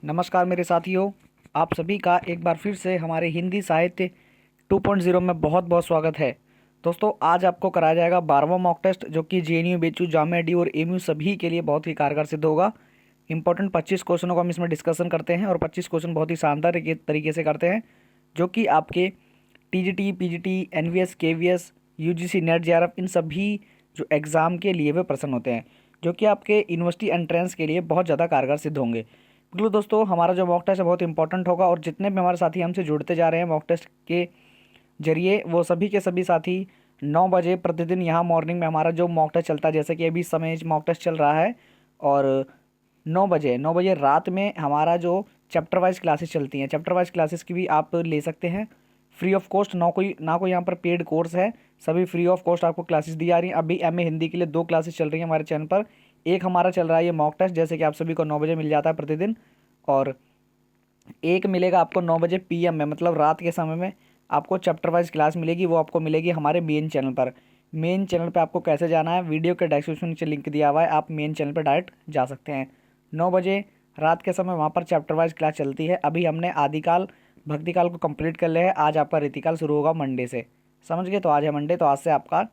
नमस्कार मेरे साथियों, आप सभी का एक बार फिर से हमारे हिंदी साहित्य 2.0 में बहुत बहुत स्वागत है। दोस्तों, आज आपको कराया जाएगा 12वां मॉक टेस्ट, जो कि जेएनयू, बीएचयू, जामिया, डी और एमयू सभी के लिए बहुत ही कारगर सिद्ध होगा। इंपॉर्टेंट 25 क्वेश्चनों को हम इसमें डिस्कशन करते हैं और 25 क्वेश्चन बहुत ही शानदार तरीके से करते हैं, जो कि आपके TGT, PGT, NVS, KVS, UGC NET, JRF, इन सभी जो एग्ज़ाम के लिए हुए प्रश्न होते हैं, जो कि आपके यूनिवर्सिटी एंट्रेंस के लिए बहुत ज़्यादा कारगर सिद्ध होंगे। बिल्कुल दोस्तों, हमारा जो मॉक टेस्ट है बहुत इंपॉर्टेंट होगा और जितने भी हमारे साथी हमसे जुड़ते जा रहे हैं मॉक टेस्ट के जरिए, वो सभी के सभी साथी 9 बजे प्रतिदिन यहाँ मॉर्निंग में हमारा जो मॉक टेस्ट चलता है, जैसे कि अभी इस समय मॉक टेस्ट चल रहा है, और 9 बजे रात में हमारा जो चैप्टर वाइज क्लासेस चलती हैं, चैप्टर वाइज क्लासेस की भी आप ले सकते हैं फ्री ऑफ कॉस्ट। ना कोई यहाँ पर पेड कोर्स है, सभी फ्री ऑफ कॉस्ट आपको क्लासेस दी जा रही हैं। अभी एमए हिंदी के लिए 2 क्लासेस चल रही हैं हमारे चैनल पर। एक हमारा चल रहा है ये मॉक टेस्ट, जैसे कि आप सभी को 9 बजे मिल जाता है प्रतिदिन, और एक मिलेगा आपको 9 बजे पीएम में, मतलब रात के समय में आपको चैप्टर वाइज क्लास मिलेगी। वो आपको मिलेगी हमारे मेन चैनल पर। मेन चैनल पर आपको कैसे जाना है, वीडियो के डिस्क्रिप्शन नीचे लिंक दिया हुआ है, आप मेन चैनल पर डायरेक्ट जा सकते हैं। 9 बजे रात के समय वहाँ पर चैप्टर वाइज क्लास चलती है। अभी हमने आदिकाल भक्तिकाल को कंप्लीट कर लिया है, आज आपका रीतिकाल शुरू होगा मंडे से। समझ गए? तो आज है मंडे, तो आज से आपका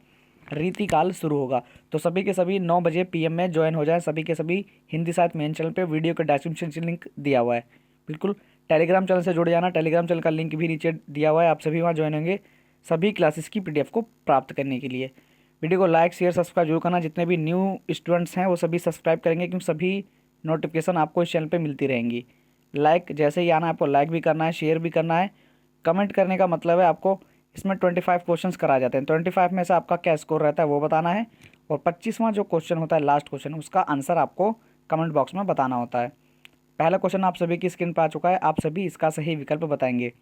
रीतिकाल शुरू होगा। तो सभी के सभी 9 बजे पीएम में ज्वाइन हो जाएं, सभी के सभी हिंदी साहित्य मेन चैनल पे। वीडियो के डिस्क्रिप्शन से लिंक दिया हुआ है। बिल्कुल टेलीग्राम चैनल से जुड़ जाना, टेलीग्राम चैनल का लिंक भी नीचे दिया हुआ है, आप सभी वहाँ ज्वाइन होंगे सभी क्लासेस की पीडीएफ को प्राप्त करने के लिए। वीडियो को लाइक, शेयर, सब्सक्राइब जरूर करना। जितने भी न्यू स्टूडेंट्स हैं वो सभी सब्सक्राइब करेंगे, क्योंकि सभी नोटिफिकेशन आपको इस चैनल पे मिलती रहेंगी। लाइक जैसे ही आना है आपको लाइक भी करना है, शेयर भी करना है। कमेंट करने का मतलब है आपको इसमें 25 क्वेश्चंस कराए जाते हैं, 25 में से आपका क्या स्कोर रहता है वो बताना है, और 25वां जो क्वेश्चन होता है, लास्ट क्वेश्चन, उसका आंसर आपको कमेंट बॉक्स में बताना होता है। पहला क्वेश्चन आप सभी की स्क्रीन पर आ चुका है, आप सभी इसका सही विकल्प बताएंगे।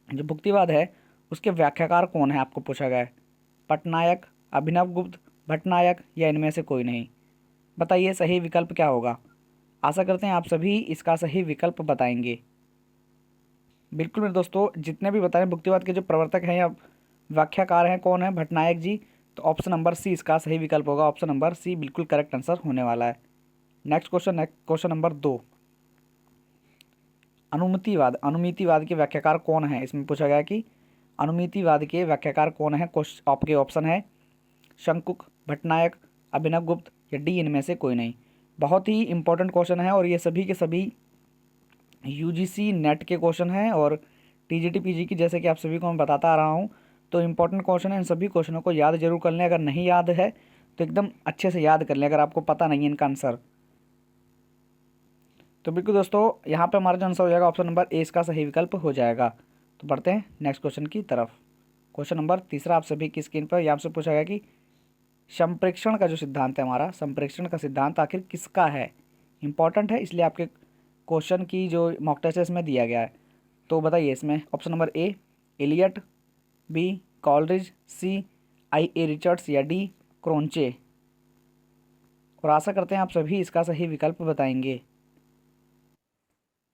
जो भुक्तिवाद है उसके व्याख्याकार कौन है, आपको पूछा गया है। पटनायक, अभिनवगुप्त, भट्टनायक या इनमें से कोई नहीं। बताइए सही विकल्प क्या होगा। आशा करते हैं आप सभी इसका सही विकल्प बताएंगे। बिल्कुल मेरे दोस्तों, जितने भी बताएं भुक्तिवाद के जो प्रवर्तक हैं या व्याख्याकार हैं कौन है, भट्टनायक जी। तो ऑप्शन नंबर सी इसका सही विकल्प होगा। ऑप्शन नंबर सी बिल्कुल करेक्ट आंसर होने वाला है। Next question number 2। अनुमितिवाद के व्याख्याकार कौन है, इसमें पूछा गया कि अनुमितिवाद के व्याख्याकार कौन है। आपके ऑप्शन है शंकुक, भट्टनायक, अभिनवगुप्त या डी इनमें से कोई नहीं। बहुत ही इंपॉर्टेंट क्वेश्चन है और ये सभी के सभी यूजीसी नेट के क्वेश्चन हैं और टीजीटी पीजी की, जैसे कि आप सभी को मैं बताता आ रहा हूँ। तो इंपॉर्टेंट क्वेश्चन है, इन सभी क्वेश्चनों को याद जरूर कर लें। अगर नहीं याद है तो एकदम अच्छे से याद कर लें, अगर आपको पता नहीं है इनका आंसर। तो बिल्कुल दोस्तों, यहाँ पे हमारा जो आंसर हो जाएगा ऑप्शन नंबर ए इसका सही विकल्प हो जाएगा। तो बढ़ते हैं नेक्स्ट क्वेश्चन की तरफ। क्वेश्चन नंबर 3 आप सभी की स्क्रीन पर। यहाँ से पूछा गया कि संप्रेक्षण का जो सिद्धांत है हमारा, संप्रेक्षण का सिद्धांत आखिर किसका है। इंपॉर्टेंट है, इसलिए आपके क्वेश्चन की जो मॉक टेस्ट है इसमें दिया गया है। तो बताइए इसमें option number A Eliot, B Coleridge, C I A Richards या डी क्रोंचे। और आशा करते हैं आप सभी इसका सही विकल्प बताएंगे।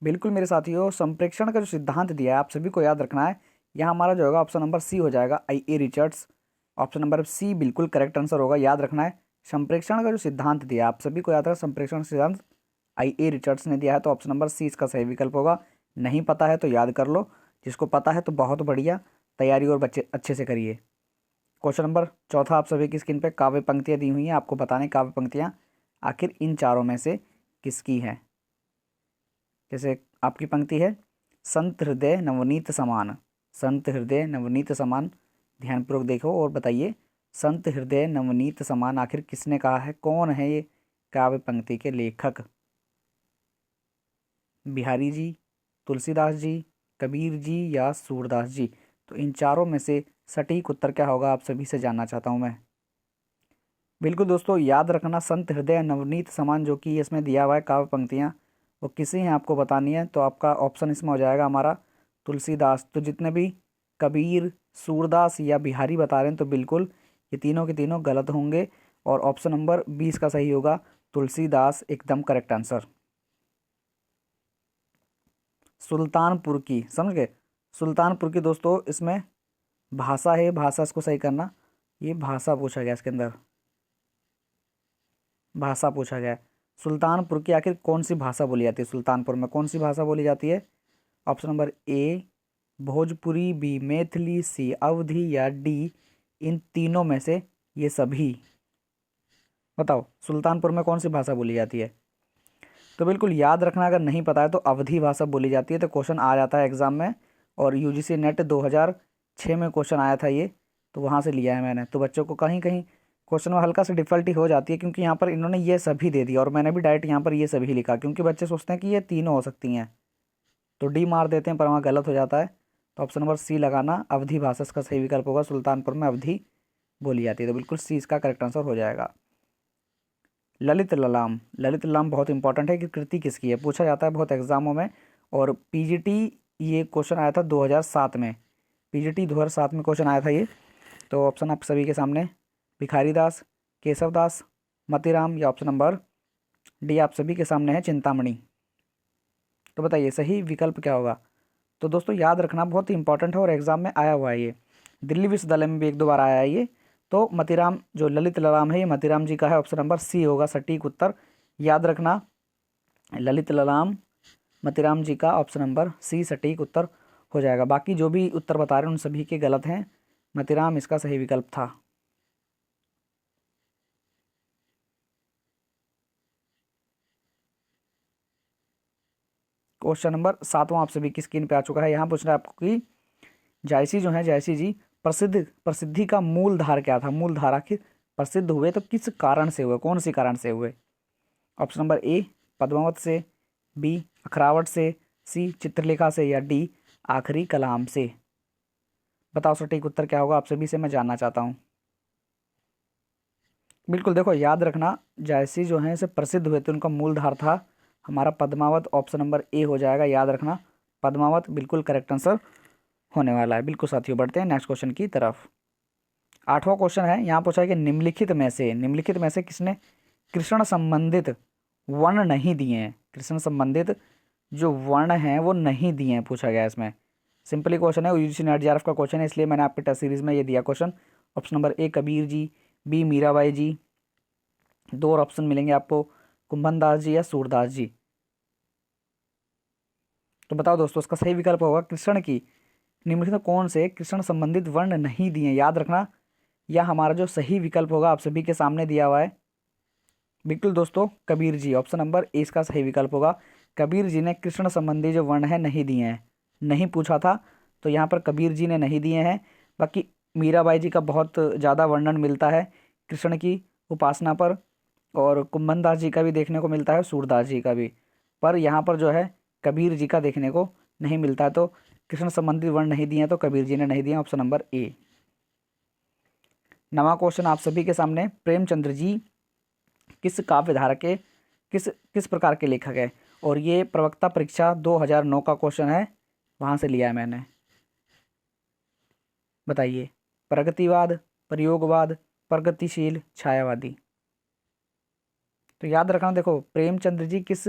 बिल्कुल मेरे साथियों, संप्रेक्षण का जो सिद्धांत दिया है आप सभी को याद रखना है। यहाँ हमारा जो होगा ऑप्शन नंबर सी हो जाएगा, I A Richards. Option number C बिल्कुल करेक्ट आंसर होगा, याद रखना है। संप्रेक्षण का जो सिद्धांत दिया है आप सभी को याद रखना, संप्रेक्षण सिद्धांत आई ए रिचर्ड्स ने दिया है। तो ऑप्शन नंबर सी इसका सही विकल्प होगा। नहीं पता है तो याद कर लो, जिसको पता है तो बहुत बढ़िया, तैयारी और बच्चे अच्छे से करिए। क्वेश्चन नंबर 4 आप सभी की स्क्रीन पे। काव्य पंक्तियाँ दी हुई हैं, आपको बताने काव्य पंक्तियाँ आखिर इन चारों में से किसकी है। जैसे आपकी पंक्ति है, संत हृदय नवनीत समान, संत हृदय नवनीत समान। ध्यानपूर्वक देखो और बताइए संत हृदय नवनीत समान आखिर किसने कहा है, कौन है ये काव्य पंक्ति के लेखक। बिहारी जी, तुलसीदास जी, कबीर जी या सूरदास जी। तो इन चारों में से सटीक उत्तर क्या होगा, आप सभी से जानना चाहता हूँ मैं। बिल्कुल दोस्तों, याद रखना संत हृदय नवनीत समान जो कि इसमें दिया हुआ है काव्य पंक्तियाँ, वो किसी हैं आपको बतानी है। तो आपका ऑप्शन इसमें हो जाएगा हमारा तुलसीदास। तो जितने भी कबीर, सूरदास या बिहारी बता रहे हैं तो बिल्कुल ये तीनों के तीनों गलत होंगे, और ऑप्शन नंबर 20 का सही होगा, तुलसीदास एकदम करेक्ट आंसर। सुल्तानपुर की, समझ गए, सुल्तानपुर की दोस्तों इसमें भाषा है, भाषा इसको सही करना। ये भाषा पूछा गया, इसके अंदर भाषा पूछा गया है। सुल्तानपुर की आखिर कौन सी भाषा बोली जाती है? सुल्तानपुर में कौन सी भाषा बोली जाती है? Option number A Bhojpuri, B Maithili, C Awadhi या डी इन तीनों में से ये सभी। बताओ सुल्तानपुर में कौन सी भाषा बोली जाती है? तो बिल्कुल याद रखना, अगर नहीं पता है तो अवधी भाषा बोली जाती है। तो क्वेश्चन आ जाता है एग्जाम में, और यूजीसी नेट 2006 में क्वेश्चन आया था ये, तो वहाँ से लिया है मैंने। तो बच्चों को कहीं कहीं क्वेश्चन में हल्का सी डिफिकल्टी हो जाती है, क्योंकि यहाँ पर इन्होंने ये सभी दे दिया और मैंने भी डायरेक्ट यहाँ पर ये सभी लिखा, क्योंकि बच्चे सोचते हैं कि ये तीनों हो सकती हैं, तो डी मार देते हैं, पर वहाँ गलत हो जाता है। तो ऑप्शन नंबर सी लगाना, अवधी भाषा इसका सही विकल्प होगा। सुल्तानपुर में अवधी बोली जाती है, तो बिल्कुल सी इसका करेक्ट आंसर हो जाएगा। ललित ललाम, ललित ललाम बहुत इंपॉर्टेंट है कि कृति किसकी है, पूछा जाता है बहुत एग्जामों में। और पीजीटी ये क्वेश्चन आया था 2007 में, पीजीटी 2007 में क्वेश्चन आया था ये। तो ऑप्शन आप सभी के सामने, भिखारी दास, केशव दास, मतीराम या ऑप्शन नंबर डी आप सभी के सामने है, चिंतामणि। तो बताइए सही विकल्प क्या होगा? तो दोस्तों याद रखना बहुत ही इंपॉर्टेंट है और एग्जाम में आया हुआ है ये, दिल्ली विश्वविद्यालय में भी एक दो बार आया है ये। तो मतीराम जो ललित ललाम है ये मतीराम जी का है, ऑप्शन नंबर सी होगा सटीक उत्तर। याद रखना ललित ललाम मतीराम जी का ऑप्शन नंबर सी सटीक उत्तर हो जाएगा। बाकी जो भी उत्तर बता रहे हैं उन सभी के गलत हैं, मतीराम इसका सही विकल्प था। क्वेश्चन नंबर 7वां आप सभी की स्क्रीन पे आ चुका है। यहाँ पूछ रहा है आपको कि जायसी जो है, जायसी जी प्रसिद्धि का मूल धार क्या था? मूल धार आखिर प्रसिद्ध हुए तो किस कारण से हुए, कौन सी कारण से हुए? ऑप्शन नंबर ए पद्मावत से, बी अखरावट से, सी चित्रलेखा से या डी आखिरी कलाम से। बताओ सटीक उत्तर क्या होगा, आप सभी से मैं जानना चाहता हूँ। बिल्कुल देखो याद रखना, जायसी जो है इसे प्रसिद्ध हुए थे, उनका मूल धार था हमारा पद्मावत, ऑप्शन नंबर ए हो जाएगा। याद रखना पद्मावत बिल्कुल करेक्ट आंसर होने वाला है। बिल्कुल साथियों बढ़ते हैं नेक्स्ट क्वेश्चन की तरफ। 8वां क्वेश्चन है, यहाँ पूछा है कि निम्नलिखित में से किसने कृष्ण संबंधित वर्ण नहीं दिए हैं? कृष्ण संबंधित जो वर्ण हैं वो नहीं दिए हैं, पूछा गया है इसमें। सिंपली क्वेश्चन है, यूजीसी नेट जेआरएफ का क्वेश्चन है, इसलिए मैंने आपके टेस्ट सीरीज में ये दिया question. Option number A Kabir ji, B Mirabai ji, दो और ऑप्शन मिलेंगे आपको, कुंभन दास जी या सूरदास जी। तो बताओ दोस्तों इसका सही विकल्प होगा कृष्ण की निम्नलिखित में कौन से कृष्ण संबंधित वर्ण नहीं दिए? याद रखना यह हमारा जो सही विकल्प होगा आप सभी के सामने दिया हुआ है। बिल्कुल दोस्तों कबीर जी, ऑप्शन नंबर ए इसका सही विकल्प होगा। कबीर जी ने कृष्ण संबंधी जो वर्ण है नहीं दिए हैं, नहीं पूछा था तो यहाँ पर कबीर जी ने नहीं दिए हैं। बाकी मीराबाई जी का बहुत ज़्यादा वर्णन मिलता है कृष्ण की उपासना पर, और कुंभन दास जी का भी देखने को मिलता है, सूरदास जी का भी, पर यहाँ पर जो है कबीर जी का देखने को नहीं मिलता है। तो कृष्ण संबंधित वर्ण नहीं दिए हैं तो कबीर जी ने नहीं दिए, ऑप्शन नंबर ए। नवा क्वेश्चन आप सभी के सामने, प्रेमचंद्र जी किस काव्य धारा के किस किस प्रकार के लेखक है? और ये प्रवक्ता परीक्षा 2009 का क्वेश्चन है, वहाँ से लिया है मैंने। बताइए प्रगतिवाद, प्रयोगवाद, प्रगतिशील, छायावादी। तो याद रखना देखो प्रेमचंद्र जी किस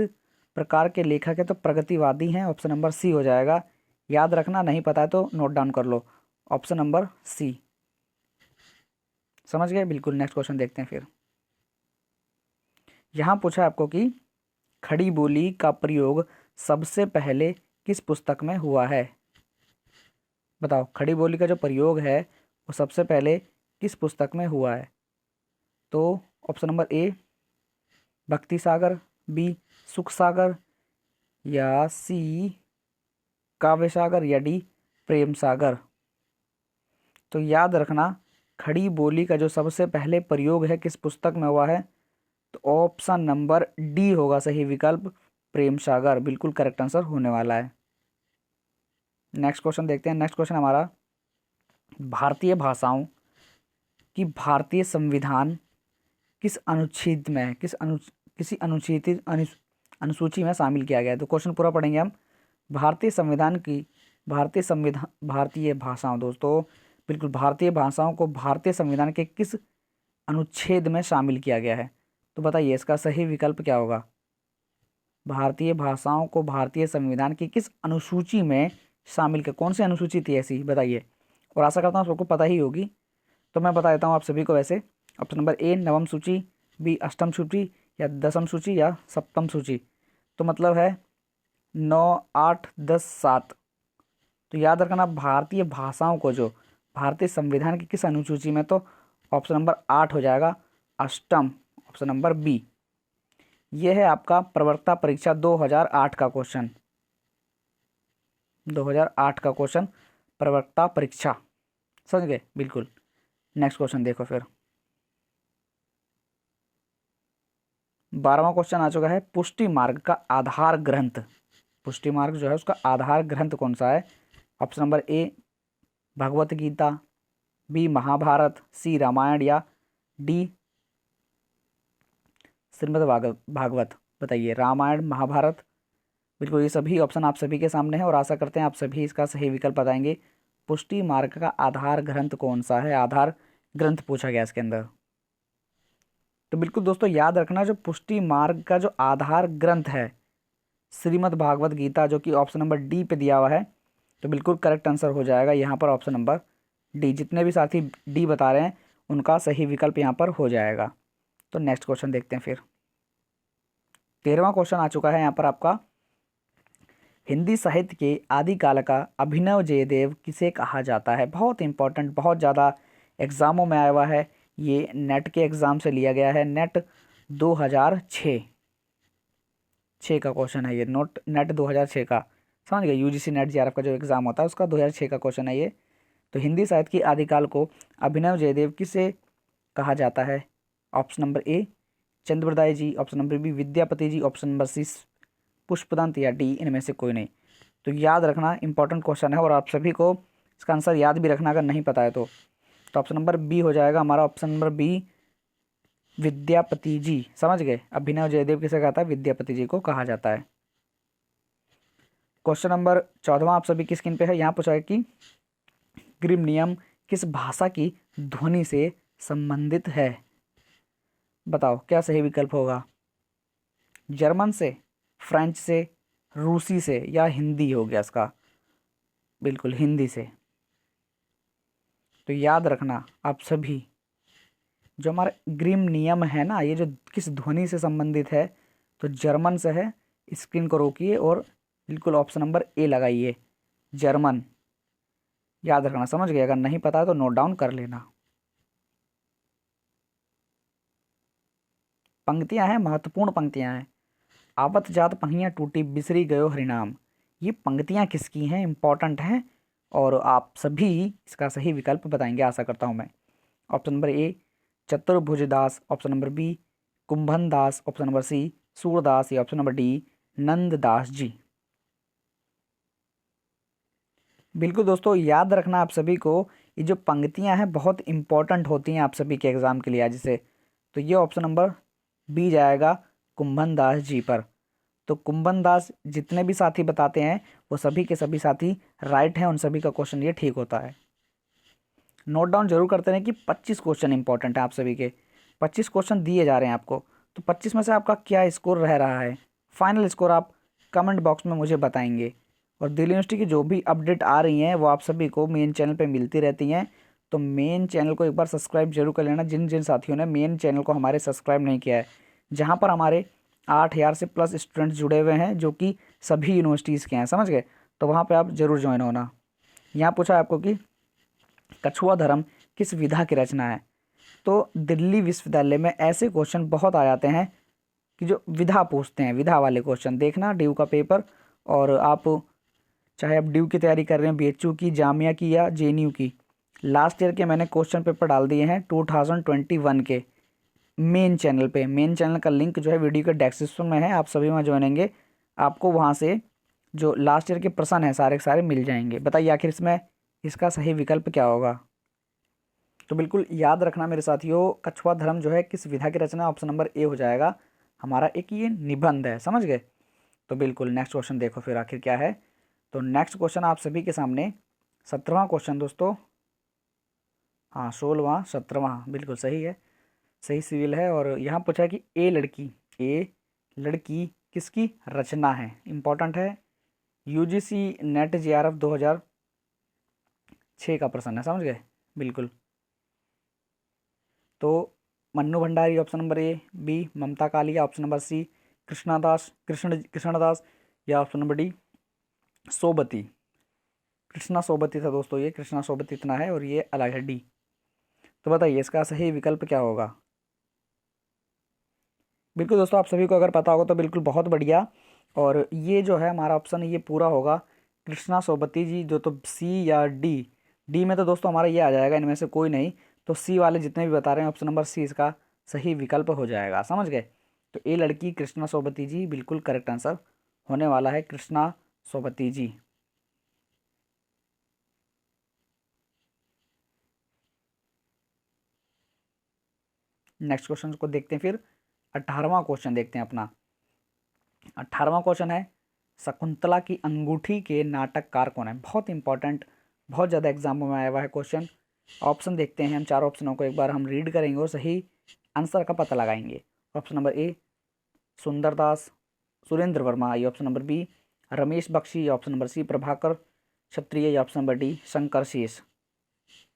प्रकार के लेखक है, तो प्रगतिवादी हैं, ऑप्शन नंबर सी हो जाएगा। याद रखना नहीं पता है तो नोट डाउन कर लो, ऑप्शन नंबर सी। समझ गए? बिल्कुल नेक्स्ट क्वेश्चन देखते हैं फिर। यहाँ पूछा है आपको कि खड़ी बोली का प्रयोग सबसे पहले किस पुस्तक में हुआ है? बताओ खड़ी बोली का जो प्रयोग है वो सबसे पहले किस पुस्तक में हुआ है? तो ऑप्शन नंबर ए भक्ति सागर, बी सुख सागर या सी काव्य सागर या डी प्रेम सागर। तो याद रखना खड़ी बोली का जो सबसे पहले प्रयोग है किस पुस्तक में हुआ है, तो ऑप्शन नंबर डी होगा सही विकल्प, प्रेम सागर बिल्कुल करेक्ट आंसर होने वाला है। नेक्स्ट क्वेश्चन देखते हैं। नेक्स्ट क्वेश्चन हमारा, भारतीय भाषाओं की भारतीय संविधान किस अनुच्छेद में है, किसी अनुसूची में शामिल किया गया है? तो क्वेश्चन पूरा पढ़ेंगे हम। भारतीय भाषाओं दोस्तों, बिल्कुल भारतीय भाषाओं को भारतीय संविधान के किस अनुच्छेद में शामिल किया गया है? तो बताइए इसका सही विकल्प क्या होगा? भारतीय भाषाओं को भारतीय संविधान की किस अनुसूची में शामिल किया, कौन सी अनुसूची थी ऐसी, बताइए। और आशा करता हूँ सबको पता ही होगी, तो मैं बता देता हूँ आप सभी को। वैसे ऑप्शन नंबर ए नवम सूची, बी अष्टम सूची या दसम सूची या सप्तम सूची, तो मतलब है 9, 8, 10, 7। तो याद रखना भारतीय भाषाओं को जो भारतीय संविधान की किस अनुसूची में, तो ऑप्शन नंबर 8 हो जाएगा, अष्टम, ऑप्शन नंबर बी। ये है आपका प्रवक्ता परीक्षा 2008 का क्वेश्चन, 2008 का क्वेश्चन प्रवक्ता परीक्षा, समझ गए बिल्कुल। नेक्स्ट क्वेश्चन देखो फिर, 12वां क्वेश्चन आ चुका है, पुष्टि मार्ग का आधार ग्रंथ। पुष्टि मार्ग जो है उसका आधार ग्रंथ कौन सा है? Option number A Bhagavad Gita, B Mahabharata, C Ramayana या डी श्रीमद् भागवत। बताइए, रामायण, महाभारत। बिल्कुल, ये सभी ऑप्शन आप सभी के सामने है और आशा करते हैं आप सभी इसका सही विकल्प बताएंगे। पुष्टि मार्ग का आधार ग्रंथ कौन सा है? आधार ग्रंथ पूछा गया इसके अंदर। तो बिल्कुल दोस्तों याद रखना, जो पुष्टि मार्ग का जो आधार ग्रंथ है श्रीमद् भागवत गीता, जो कि ऑप्शन नंबर डी पे दिया हुआ है। तो बिल्कुल करेक्ट आंसर हो जाएगा यहाँ पर ऑप्शन नंबर डी। जितने भी साथी डी बता रहे हैं उनका सही विकल्प यहाँ पर हो जाएगा। तो नेक्स्ट क्वेश्चन देखते हैं फिर, 13वां क्वेश्चन आ चुका है यहाँ पर आपका, हिंदी साहित्य के आदिकाल का अभिनव जयदेव किसे कहा जाता है? बहुत इंपॉर्टेंट, बहुत ज़्यादा एग्जामों में आया हुआ है, ये नेट के एग्ज़ाम से लिया गया है, नेट 2006 का क्वेश्चन है ये, नेट 2006 का, समझ गए, यूजीसी नेट जेआरएफ का जो एग्ज़ाम होता है उसका 2006 का क्वेश्चन है ये। तो हिंदी साहित्य की आदिकाल को अभिनव जयदेव किसे कहा जाता है? Option number A Chandbardai ji, option number B Vidyapati ji, option number C Pushpadant या डी इनमें से कोई नहीं। तो याद रखना, इंपॉर्टेंट क्वेश्चन है और आप सभी को इसका आंसर याद भी रखना अगर नहीं पता है तो ऑप्शन नंबर बी हो जाएगा हमारा, ऑप्शन नंबर बी विद्यापति जी, समझ गए। अभिनव जयदेव किसे कहता है? विद्यापति जी को कहा जाता है। क्वेश्चन नंबर 14वां आप सभी की स्क्रीन पे है, यहाँ पूछा है कि ग्रिम नियम किस भाषा की ध्वनि से संबंधित है? बताओ क्या सही विकल्प होगा? जर्मन से, फ्रेंच से, रूसी से या हिंदी हो गया इसका? बिल्कुल हिंदी से। तो याद रखना आप सभी, जो हमारा ग्रिम नियम है ना, ये जो किस ध्वनि से संबंधित है, तो जर्मन से है। स्क्रीन को रोकिए और बिल्कुल ऑप्शन नंबर ए लगाइए, जर्मन। याद रखना, समझ गए? अगर नहीं पता है तो नोट डाउन कर लेना। पंक्तियां हैं, महत्वपूर्ण पंक्तियां हैं। आवत जात पहियां टूटी बिसरी गयो हरिनाम, ये पंक्तियां किसकी हैं? इंपॉर्टेंट हैं और आप सभी इसका सही विकल्प बताएंगे, आशा करता हूं मैं। ऑप्शन नंबर ए चतुर्भुज दास, ऑप्शन नंबर बी कुंभन दास, ऑप्शन नंबर सी सूरदास या ऑप्शन नंबर डी नंददास जी। बिल्कुल दोस्तों याद रखना आप सभी को, ये जो पंक्तियां हैं बहुत इंपॉर्टेंट होती हैं आप सभी के एग्जाम के लिए आज से। तो ये ऑप्शन नंबर बी जाएगा कुंभन दास जी पर। तो कुंभन दास जितने भी साथी बताते हैं वो सभी के सभी साथी राइट हैं, उन सभी का क्वेश्चन ये ठीक होता है। नोट डाउन जरूर करते रहें कि 25 क्वेश्चन इंपॉर्टेंट है आप सभी के, 25 क्वेश्चन दिए जा रहे हैं आपको। तो 25 में से आपका क्या स्कोर रह रहा है, फाइनल स्कोर आप कमेंट बॉक्स में मुझे बताएंगे। और दिल्ली यूनिवर्सिटी की जो भी अपडेट आ रही हैं वो आप सभी को मेन चैनल पे मिलती रहती हैं। तो मेन चैनल को एक बार सब्सक्राइब जरूर कर लेना, जिन जिन साथियों ने मेन चैनल को हमारे सब्सक्राइब नहीं किया है, जहाँ पर हमारे 8000 से प्लस स्टूडेंट्स जुड़े हुए हैं जो कि सभी यूनिवर्सिटीज़ के हैं, समझ गए। तो वहाँ पर आप जरूर ज्वाइन होना। यहाँ पूछा है आपको कि कछुआ धर्म किस विधा की रचना है? तो दिल्ली विश्वविद्यालय में ऐसे क्वेश्चन बहुत आ जाते हैं कि जो विधा पूछते हैं, विधा वाले क्वेश्चन देखना ड्यू का पेपर। और आप चाहे आप ड्यू की तैयारी कर रहे हैं, बीएचयू की, जामिया की या जेएनयू की, लास्ट ईयर के मैंने क्वेश्चन पेपर डाल दिए हैं 2021 के मेन चैनल पे। मेन चैनल का लिंक जो है वीडियो के डिस्क्रिप्शन में है, आप सभी वहाँ ज्वाइनेंगे, आपको वहाँ से जो लास्ट ईयर के प्रश्न हैं सारे के सारे मिल जाएंगे। बताइए आखिर इसमें इसका सही विकल्प क्या होगा? तो बिल्कुल याद रखना मेरे साथियों, कछुआ धर्म जो है किस विधा की रचना, ऑप्शन नंबर ए हो जाएगा हमारा, एक ये निबंध है, समझ गए। तो बिल्कुल नेक्स्ट क्वेश्चन देखो फिर आखिर क्या है। तो नेक्स्ट क्वेश्चन आप सभी के सामने 17वां क्वेश्चन दोस्तों, हाँ 16वां 17वां बिल्कुल सही है, सही सिविल है। और यहाँ पूछा है कि ए लड़की किसकी रचना है? इंपॉर्टेंट है, यूजीसी नेट जेआरएफ 2006 का प्रश्न है, समझ गए बिल्कुल। तो Mannu Bhandari option number A, B Mamta Kalia option number C Krishnadas या option number D Sobti. Krishna Sobti था दोस्तों, ये कृष्णा सोबती इतना है और ये अलग है, डी। तो बताइए इसका सही विकल्प क्या होगा। बिल्कुल दोस्तों, आप सभी को अगर पता होगा तो बिल्कुल बहुत बढ़िया। और ये जो है हमारा ऑप्शन ये पूरा होगा कृष्णा सोबती जी। जो तो सी या डी, डी में तो दोस्तों हमारा ये आ जाएगा, इनमें से कोई नहीं। तो सी वाले जितने भी बता रहे हैं ऑप्शन नंबर सी इसका सही विकल्प हो जाएगा, समझ गए। तो ये लड़की कृष्णा सोबती जी बिल्कुल करेक्ट आंसर होने वाला है, कृष्णा सोबती जी। नेक्स्ट क्वेश्चन को देखते हैं फिर। 18वां क्वेश्चन देखते हैं अपना। 18वां क्वेश्चन है शकुंतला की अंगूठी के नाटककार कौन है। बहुत इंपॉर्टेंट, बहुत ज़्यादा एग्जामों में आया हुआ है क्वेश्चन। ऑप्शन देखते हैं हम, चार ऑप्शनों को एक बार हम रीड करेंगे और सही आंसर का पता लगाएंगे। Option number A Sundardas Surendra Verma, ये option number B Ramesh Bakshi, option number C Prabhakar Kshatriya, या ऑप्शन नंबर डी शंकर शेष।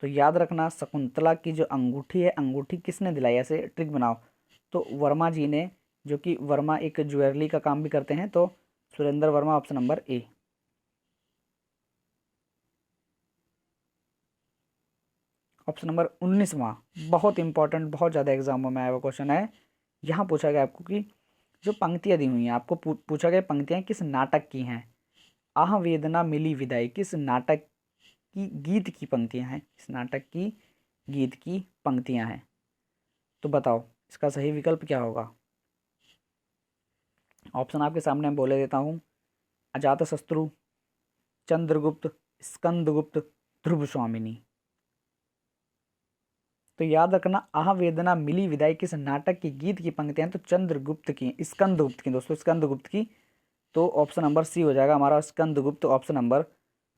तो याद रखना, शकुंतला की जो अंगूठी है, अंगूठी किसने दिलाई, ऐसे ट्रिक बनाओ। तो वर्मा जी ने, जो कि वर्मा एक ज्वेलरी का काम भी करते हैं। तो Surendra Verma option number A. Option number 19वां बहुत इंपॉर्टेंट, बहुत ज़्यादा एग्जामों में आया हुआ क्वेश्चन है। यहाँ पूछा गया आपको कि जो पंक्तियाँ दी हुई हैं आपको, पूछा गया पंक्तियाँ किस नाटक की हैं। आह वेदना मिली विदाई किस नाटक की गीत की पंक्तियाँ हैं, इस नाटक की गीत की पंक्तियाँ हैं। तो बताओ इसका सही विकल्प क्या होगा। ऑप्शन आपके सामने मैं बोले देता हूँ। अजातशत्रु, चंद्रगुप्त, स्कंदगुप्त, ध्रुव स्वामिनी। तो याद रखना, आह वेदना मिली विदाई किस नाटक की गीत की पंक्तियां। तो चंद्रगुप्त की, स्कंदगुप्त की दोस्तों, स्कंदगुप्त की। तो ऑप्शन नंबर सी हो जाएगा हमारा, स्कंदगुप्त ऑप्शन नंबर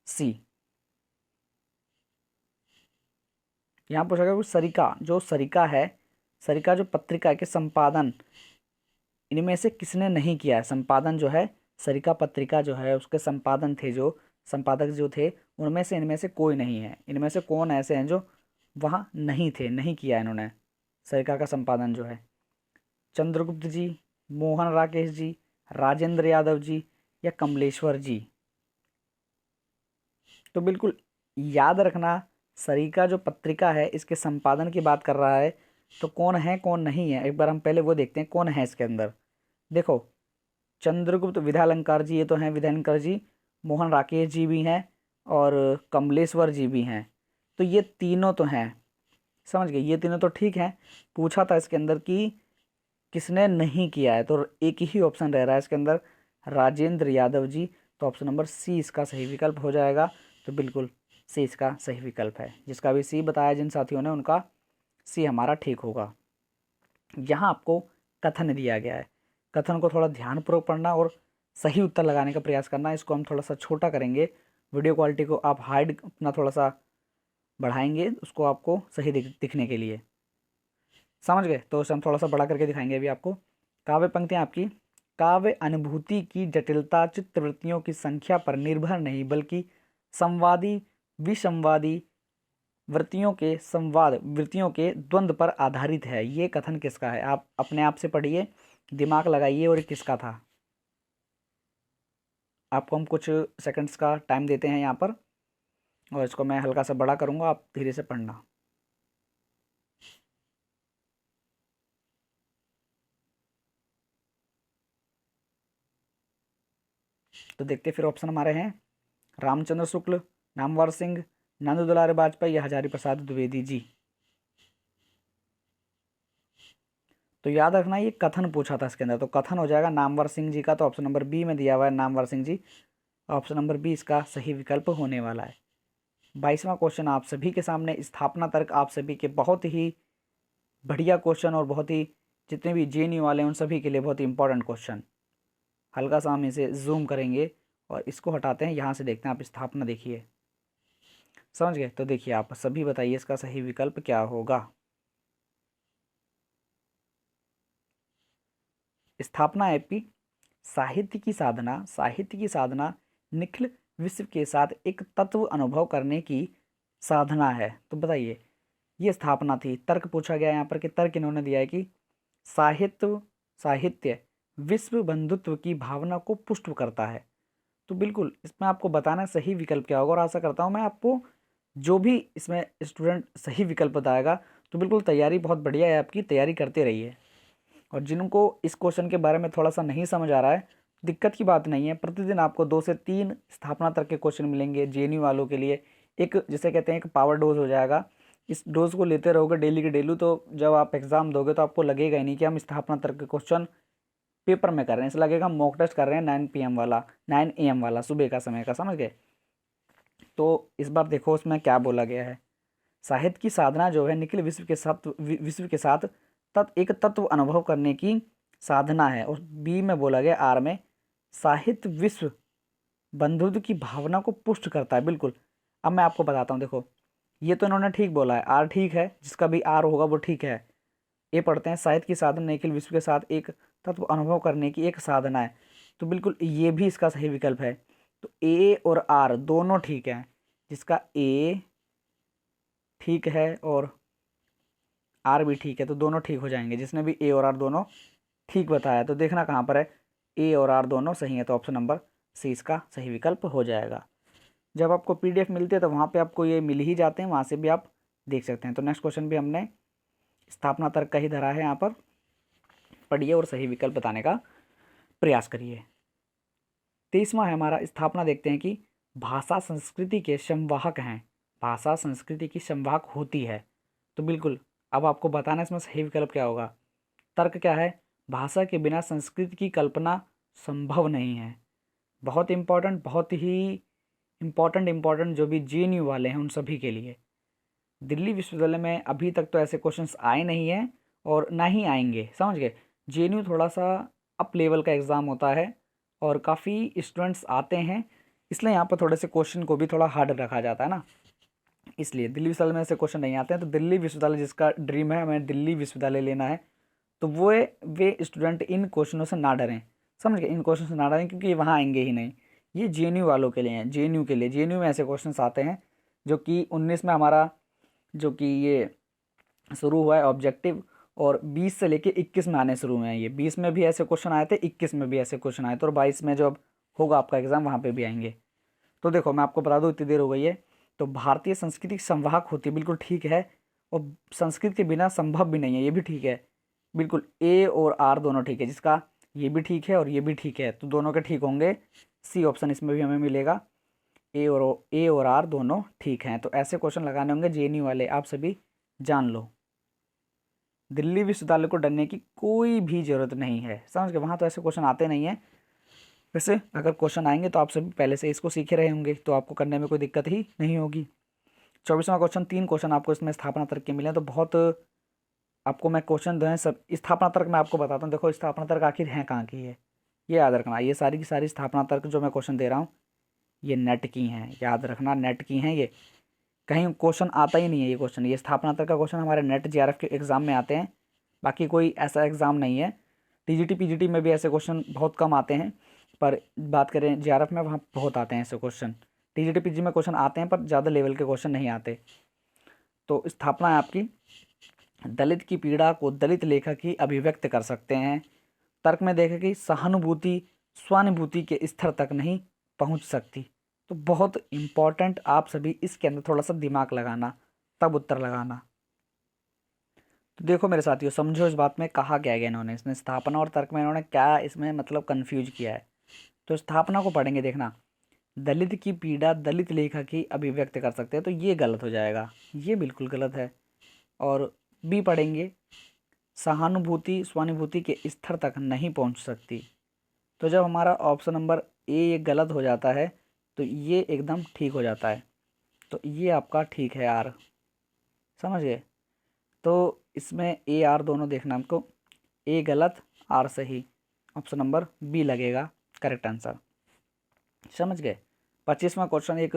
सी। यहाँ पूछा गया सरिका, जो सरिका है, सरिका जो पत्रिका के संपादन इनमें से किसने नहीं किया है। संपादन जो है, सरिका पत्रिका जो है उसके संपादन थे, जो संपादक जो थे उनमें से इनमें से कोई नहीं है। इनमें से कौन ऐसे हैं जो वहाँ नहीं थे, नहीं किया इन्होंने सरिका का संपादन जो है। चंद्रगुप्त जी, मोहन राकेश जी, राजेंद्र यादव जी, या कमलेश्वर जी। तो बिल्कुल याद रखना, सरिका जो पत्रिका है इसके संपादन की बात कर रहा है। तो कौन है कौन नहीं है, एक बार हम पहले वो देखते हैं कौन है इसके अंदर। देखो, चंद्रगुप्त विद्यालंकार जी, ये तो हैं विद्यालंकार जी। मोहन राकेश जी भी हैं और कमलेश्वर जी भी हैं। तो ये तीनों तो हैं, समझ गए, ये तीनों तो ठीक हैं। पूछा था इसके अंदर कि किसने नहीं किया है, तो एक ही ऑप्शन रह रहा है इसके अंदर, राजेंद्र यादव जी। तो ऑप्शन नंबर सी इसका सही विकल्प हो जाएगा। तो बिल्कुल सी इसका सही विकल्प है। जिसका भी सी बताया जिन साथियों ने, उनका सी हमारा ठीक होगा। यहाँ आपको कथन दिया गया है, कथन को थोड़ा ध्यानपूर्वक पढ़ना और सही उत्तर लगाने का प्रयास करना। इसको हम थोड़ा सा छोटा करेंगे, वीडियो क्वालिटी को आप हाइड अपना थोड़ा सा बढ़ाएंगे उसको आपको सही दिखने के लिए, समझ गए। तो उसे हम थोड़ा सा बड़ा करके दिखाएंगे अभी आपको। काव्य पंक्तियाँ आपकी, काव्य अनुभूति की जटिलता चित्तवृत्तियों की संख्या पर निर्भर नहीं बल्कि संवादी विसंवादी वृत्तियों के द्वंद्व पर आधारित है। ये कथन किसका है, आप अपने आप से पढ़िए, दिमाग लगाइए, और ये किसका था। आपको हम कुछ सेकंड्स का टाइम देते हैं यहाँ पर, और इसको मैं हल्का सा बड़ा करूँगा, आप धीरे से पढ़ना। तो देखते फिर ऑप्शन हमारे हैं, रामचंद्र शुक्ल, नामवर सिंह, नंद दुलारे वाजपेयी, या हजारी प्रसाद द्विवेदी जी। तो याद रखना, ये कथन पूछा था इसके अंदर, तो कथन हो जाएगा नामवर सिंह जी का। तो ऑप्शन नंबर बी में दिया हुआ है Namvar Singh ji, option number B इसका सही विकल्प होने वाला है। 22वां क्वेश्चन आप सभी के सामने, स्थापना तर्क आप सभी के बहुत ही बढ़िया क्वेश्चन, और बहुत ही जितने भी जेएनयू वाले हैं उन सभी के लिए बहुत ही इंपॉर्टेंट क्वेश्चन। हल्का सा हम इसे जूम करेंगे और इसको हटाते हैं, यहाँ से देखते हैं। आप स्थापना देखिए, समझ गए। तो देखिए आप सभी बताइए इसका सही विकल्प क्या होगा। स्थापना एपी साहित्य की साधना निखिल विश्व के साथ एक तत्व अनुभव करने की साधना है। तो बताइए ये स्थापना थी। तर्क पूछा गया यहाँ पर कि तर्क इन्होंने दिया है कि साहित्य विश्व बंधुत्व की भावना को पुष्ट करता है। तो बिल्कुल इसमें आपको बताना सही विकल्प क्या होगा, और आशा करता हूँ मैं आपको जो भी इसमें स्टूडेंट सही विकल्प बताएगा तो बिल्कुल तैयारी बहुत बढ़िया है आपकी, तैयारी करते रहिए। और जिनको इस क्वेश्चन के बारे में थोड़ा सा नहीं समझ आ रहा है, दिक्कत की बात नहीं है, प्रतिदिन आपको 2 से 3 स्थापना तर्क के क्वेश्चन मिलेंगे जेएनयू वालों के लिए। एक जिसे कहते हैं एक पावर डोज हो जाएगा, इस डोज को लेते रहोगे डेली के डेली, तो जब आप एग्जाम दोगे तो आपको लगेगा ही नहीं कि हम स्थापना तर्क के क्वेश्चन पेपर में कर रहे हैं, इससे लगेगा हम मॉक टेस्ट कर रहे हैं 9 PM वाला, 9 AM वाला, सुबह का समय का, समझ गए। तो इस बार देखो उसमें क्या बोला गया है। साहित्य की साधना जो है निखिल विश्व के साथ एक तत्व अनुभव करने की साधना है। और बी में बोला गया आर में, साहित्य विश्व बंधुत्व की भावना को पुष्ट करता है। बिल्कुल, अब मैं आपको बताता हूँ, देखो ये तो इन्होंने ठीक बोला है, आर ठीक है, जिसका भी आर होगा वो ठीक है। ये पढ़ते हैं साहित्य की साधना निखिल विश्व के साथ एक तत्व अनुभव करने की एक साधना है, तो बिल्कुल ये भी इसका सही विकल्प है। तो ए और आर दोनों ठीक है, जिसका ए ठीक है और आर भी ठीक है, तो दोनों ठीक हो जाएंगे। जिसने भी ए और आर दोनों ठीक बताया, तो देखना कहाँ पर है, ए और आर दोनों सही है, तो ऑप्शन नंबर सी इसका सही विकल्प हो जाएगा। जब आपको PDF मिलती है तो वहाँ पे आपको ये मिल ही जाते हैं, वहाँ से भी आप देख सकते हैं। तो नेक्स्ट क्वेश्चन भी हमने स्थापना तर्क का ही धरा है, यहाँ पर पढ़िए और सही विकल्प बताने का प्रयास करिए। 23वां है हमारा स्थापना, देखते हैं कि भाषा संस्कृति के संवाहक हैं, भाषा संस्कृति की संवाहक होती है। तो बिल्कुल अब आपको बताना इसमें सही विकल्प क्या होगा। तर्क क्या है, भाषा के बिना संस्कृति की कल्पना संभव नहीं है। बहुत इंपॉर्टेंट, बहुत ही इम्पॉर्टेंट जो भी JNU वाले हैं उन सभी के लिए। दिल्ली विश्वविद्यालय में अभी तक तो ऐसे क्वेश्चंस आए नहीं हैं और ना ही आएंगे, समझ गए। JNU थोड़ा सा अप लेवल का एग्ज़ाम होता है और काफ़ी स्टूडेंट्स आते हैं, इसलिए यहाँ पर थोड़े से क्वेश्चन को भी थोड़ा हार्ड रखा जाता है ना, इसलिए दिल्ली विश्वविद्यालय में ऐसे क्वेश्चन नहीं आते हैं। तो दिल्ली विश्वविद्यालय जिसका ड्रीम है हमें दिल्ली विश्वविद्यालय लेना है, तो वे स्टूडेंट इन क्वेश्चनों से ना डरें, समझ गए, इन क्वेश्चन से ना डरें, क्योंकि ये वहाँ आएंगे ही नहीं। ये JNU वालों के लिए हैं, JNU के लिए। JNU में ऐसे क्वेश्चन आते हैं जो कि 19 में हमारा जो कि ये शुरू हुआ है ऑब्जेक्टिव, और 20 से लेके 21 में आने शुरू हुए हैं। ये 20 में भी ऐसे क्वेश्चन आए थे, 21 में भी ऐसे क्वेश्चन आए थे, और 22 में जो अब होगा आपका एग्ज़ाम वहाँ पे भी आएंगे। तो देखो मैं आपको बता दूँ, इतनी देर हो गई है। तो भारतीय संस्कृति संवाहक होती है, बिल्कुल ठीक है, और संस्कृत के बिना संभव भी नहीं है, ये भी ठीक है। बिल्कुल ए और आर दोनों ठीक है, जिसका ये भी ठीक है और ये भी ठीक है, तो दोनों के ठीक होंगे। सी ऑप्शन इसमें भी हमें मिलेगा, ए और आर दोनों ठीक हैं। तो ऐसे क्वेश्चन लगाने होंगे JNU वाले, आप सभी जान लो। दिल्ली विश्वविद्यालय को डरने की कोई भी ज़रूरत नहीं है, समझ गए, वहाँ तो ऐसे क्वेश्चन आते नहीं हैं। वैसे अगर क्वेश्चन आएंगे तो आप सभी पहले से इसको सीखे रहे होंगे, तो आपको करने में कोई दिक्कत ही नहीं होगी। 24वां क्वेश्चन, 3 क्वेश्चन आपको इसमें स्थापना तर्क के मिले, तो बहुत आपको मैं क्वेश्चन जो है सब स्थापना तर्क मैं आपको बताता हूँ। देखो स्थापना तर्क आखिर है कहाँ की है, ये याद रखना। ये सारी की सारी स्थापना तर्क जो मैं क्वेश्चन दे रहा हूँ ये नेट की हैं, याद रखना, नेट की हैं। ये कहीं क्वेश्चन आता ही नहीं है, ये क्वेश्चन, ये स्थापना तर्क का क्वेश्चन हमारे नेट JRF के एग्ज़ाम में आते हैं, बाकी कोई ऐसा एग्ज़ाम नहीं है। TGT PGT में भी ऐसे क्वेश्चन बहुत कम आते हैं, पर बात करें JRF में, वहाँ बहुत आते हैं ऐसे क्वेश्चन। TGT PG में क्वेश्चन आते हैं पर ज़्यादा लेवल के क्वेश्चन नहीं आते। तो स्थापना है आपकी, दलित की पीड़ा को दलित लेखक ही अभिव्यक्त कर सकते हैं। तर्क में देखें कि सहानुभूति स्वानुभूति के स्तर तक नहीं पहुंच सकती। तो बहुत इम्पॉर्टेंट, आप सभी इसके अंदर थोड़ा सा दिमाग लगाना, तब उत्तर लगाना। तो देखो मेरे साथियों, समझो इस बात में कहा क्या गया इन्होंने, इसमें स्थापना और तर्क में इन्होंने क्या इसमें मतलब कंफ्यूज किया है। तो स्थापना को पढ़ेंगे, देखना, दलित की पीड़ा दलित लेखक ही अभिव्यक्त कर सकते हैं, तो ये गलत हो जाएगा, ये बिल्कुल गलत है। और बी पढ़ेंगे, सहानुभूति स्वानुभूति के स्तर तक नहीं पहुंच सकती। तो जब हमारा ऑप्शन नंबर ए गलत हो जाता है तो ये एकदम ठीक हो जाता है, तो ये आपका ठीक है आर, समझ गए। तो इसमें ए आर दोनों देखना हमको, ए गलत आर सही, ऑप्शन नंबर बी लगेगा करेक्ट आंसर, समझ गए। 25वां क्वेश्चन एक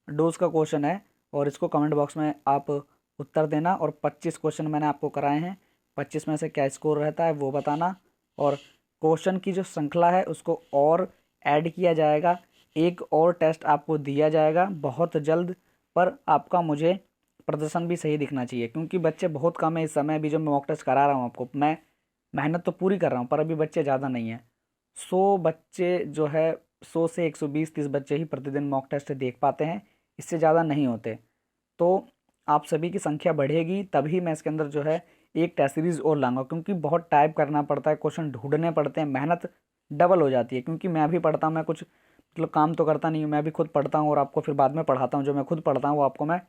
डोज का क्वेश्चन है, और इसको कमेंट बॉक्स में आप उत्तर देना। और 25 क्वेश्चन मैंने आपको कराए हैं, 25 में से क्या स्कोर रहता है वो बताना, और क्वेश्चन की जो श्रृंखला है उसको और ऐड किया जाएगा, एक और टेस्ट आपको दिया जाएगा बहुत जल्द, पर आपका मुझे प्रदर्शन भी सही दिखना चाहिए, क्योंकि बच्चे बहुत कम है इस समय। अभी जो मैं मॉक टेस्ट करा रहा हूँ आपको, मैं मेहनत तो पूरी कर रहा हूँ, पर अभी बच्चे ज़्यादा नहीं हैं। 100 बच्चे जो है, 100 से 120-130 बच्चे ही प्रतिदिन मॉक टेस्ट देख पाते हैं, इससे ज़्यादा नहीं होते। तो आप सभी की संख्या बढ़ेगी तभी मैं इसके अंदर जो है एक टेस्ट सीरीज़ और लाऊंगा, क्योंकि बहुत टाइप करना पड़ता है, क्वेश्चन ढूंढने पड़ते हैं, मेहनत डबल हो जाती है। क्योंकि मैं भी पढ़ता हूँ, मैं कुछ मतलब काम तो करता नहीं हूँ, मैं भी खुद पढ़ता हूँ और आपको फिर बाद में पढ़ाता हूँ। जो मैं खुद पढ़ता हूँ वो आपको मैं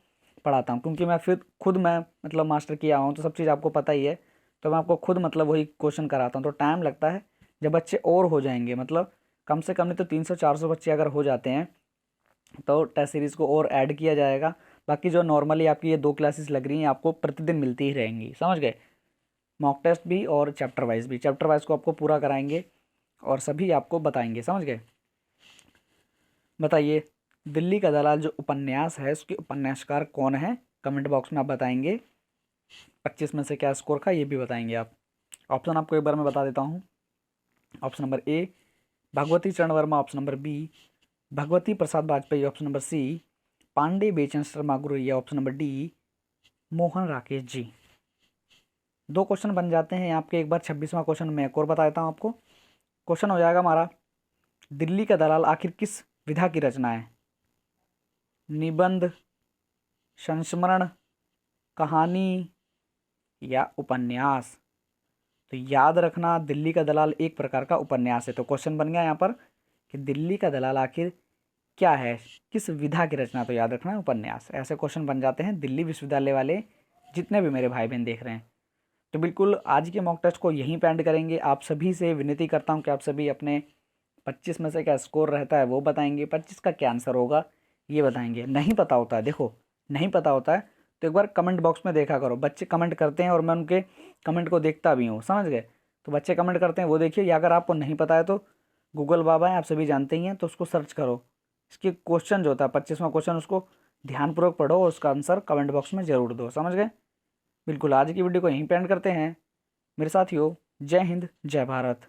पढ़ाता हूँ, क्योंकि मैं फिर खुद मैं मतलब मास्टर किया हूँ, तो सब चीज़ आपको पता ही है। तो मैं आपको खुद मतलब वही क्वेश्चन कराता हूँ, तो टाइम लगता है। जब बच्चे और हो जाएंगे, मतलब कम से कम नहीं तो 300-400 बच्चे अगर हो जाते हैं, तो टेस्ट सीरीज़ को और ऐड किया जाएगा। बाकी जो नॉर्मली आपकी ये 2 क्लासेस लग रही हैं, आपको प्रतिदिन मिलती ही रहेंगी, समझ गए। मॉक टेस्ट भी और चैप्टर वाइज भी, चैप्टर वाइज को आपको पूरा कराएंगे और सभी आपको बताएंगे, समझ गए। बताइए, दिल्ली का दलाल जो उपन्यास है, उसके उपन्यासकार कौन है? कमेंट बॉक्स में आप बताएंगे। 25 में से क्या स्कोर का, ये भी बताएंगे आप। ऑप्शन आपको एक बार मैं बता देता हूँ। Option number A Bhagwati Charan Verma, option number B Bhagwati Prasad Vajpayee, option number C Pandey Bechan Sharma Guraiya, option number D Mohan Rakesh ji. 2 question बन जाते हैं आपके। एक बार 26वां क्वेश्चन मैं एक और बता देता हूँ आपको। क्वेश्चन हो जाएगा हमारा, दिल्ली का दलाल आखिर किस विधा की रचना है? निबंध, संस्मरण, कहानी या उपन्यास? तो याद रखना, दिल्ली का दलाल एक प्रकार का उपन्यास है। तो क्वेश्चन बन गया यहाँ पर कि दिल्ली का दलाल आखिर क्या है, किस विधा की रचना? तो याद रखना उपन्यास। ऐसे क्वेश्चन बन जाते हैं दिल्ली विश्वविद्यालय वाले, जितने भी मेरे भाई बहन देख रहे हैं। तो बिल्कुल आज के मॉक टेस्ट को यहीं पे एंड करेंगे। आप सभी से विनती करता हूँ कि आप सभी अपने 25 में से क्या स्कोर रहता है वो बताएंगे, 25 का क्या आंसर होगा ये बताएंगे। नहीं पता होता है, देखो नहीं पता होता है तो एक बार कमेंट बॉक्स में देखा करो, बच्चे कमेंट करते हैं और मैं उनके कमेंट को देखता भी हूँ, समझ गए। तो बच्चे कमेंट करते हैं वो देखिए, या अगर आपको नहीं पता है तो गूगल बाबा है, आप सभी जानते ही हैं, तो उसको सर्च करो। इसके क्वेश्चन जो होता है 25वां क्वेश्चन, उसको ध्यानपूर्वक पढ़ो और उसका आंसर कमेंट बॉक्स में ज़रूर दो, समझ गए। बिल्कुल आज की वीडियो को यहीं पे एंड करते हैं मेरे साथियों। जय हिंद, जय भारत।